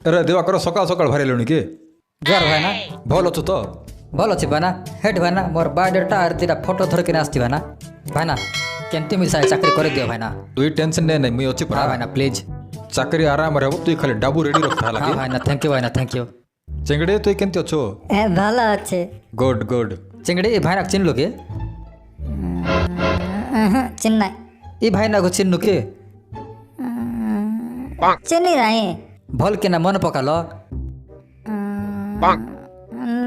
আরে দিবাকর সকাল সকাল ভারি লুনি কি জোয়ার ভাইনা ভাল অছু তো ভাল ଅଛି ଭାଇନା ହେଟ୍ ଭାଇନା ମୋର ବାୟୋଡାଟା আর দুইটা ফটো ধরিକିନା ଆସିଛି ଭାଇନା ଭାଇନା କେମିତି ମିଶାଏ ଚାକିରି କରିଦିଅ ଭାଇନା তুই টেনশন নে নাই মুই অছি ହଁ পরা ଭାଇନା ପ୍ଲିଜ୍ চাকরি আরামରେ হব তুই খালি ডাবু রেডি রখতা ହଁ লাগি ଭାଇନା ଥ୍ୟାଙ୍କ ୟୁ ଭାଇନା ଥ୍ୟାଙ୍କ ୟୁ চেঙ্গড়ে তুই কেমতি অছো ভালো আছে গুড গুড ଚିଙ୍ଗିଡ଼ି ଏ ଭାଇନା ଚିହ୍ନିଲୁ କି চিন্নাই ଏ ଭାଇନାକୁ ଚିହ୍ନୁ କି চিনি নাই ଭଲ କିନା ମନେ ପକାଲ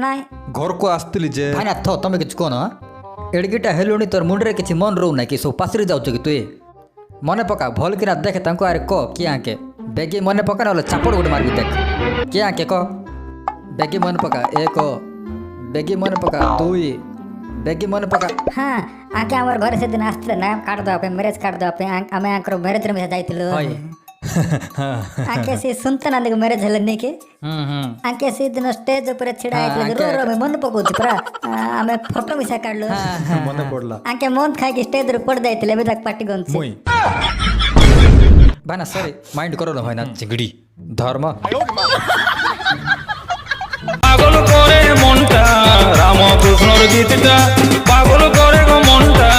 নাই ঘরকু আসতিলি যে ଭାଇନା ଥ ତମେ କିଛି କହୁନ ଏଡ଼ିକିଟା ହେଲୁଣି ତୋର ମୁଣ୍ଡରେ କିଛି ମନ ରହୁନାହିଁ କି ସବୁ ପାଶରି ଯାଉଛୁ କି ତୁଇ ମନେ ପକା ଭଲ କିନା ଦେଖେ ତାଙ୍କୁ ଆରେ କହ କିଏ ଆଙ୍କେ ବେଗି ମନେ ପକା ନହେଲେ ଚାପଡ଼ ଗୋଟେ ମାରିବି ଦେଖ କିଏ ଆଙ୍କେ କହ ବେଗି ମନେ ପକା ଏକ ବେଗି ମନେ ପକା ଦୁଇ ବେଗି ମନେ ପକା হ্যাঁ আগে আমার ঘরে সেদিন আসছিল না কার্ড দেওয়া ପାଇଁ ମ୍ୟାରେଜ୍ କାର୍ଡ଼ ଦେବା ପାଇଁ ଆମେ ଆଙ୍କର ମ୍ୟାରେଜ୍ରେ ମିଶା ଯାଇଥିଲୁ ହଇ ଆଙ୍କେ ସେ ଶୁଣତେ ନା ମ୍ୟାରେଜ୍ ହେଲେନି କି ଆଙ୍କେ ସେଦିନ ଷ୍ଟେଜ୍ ଉପରେ ଛିଡ଼ା ହେଇଥିଲେ ରୋ ରୋ ମନେ ପକଉଛି ପୁରା ଆମେ ଫଟୋ ମିଶା କାଢିଲୁ মনে পড়লা ଆଙ୍କେ ମନ ଖାଇକି ଷ୍ଟେଜ୍ରେ ପଡ଼ି ଯାଇଥିଲେ ଏବେ ତାକୁ ପାଟି ଗନ୍ଛି মুই ଭାଇନା ସରି ମାଇଣ୍ଡ କର ନା ଭାଇନା চিংড়ি ଧର୍ମ পাগল করে মনটা রামকৃষ্ণর গীতটা পাগল করে গো মনটা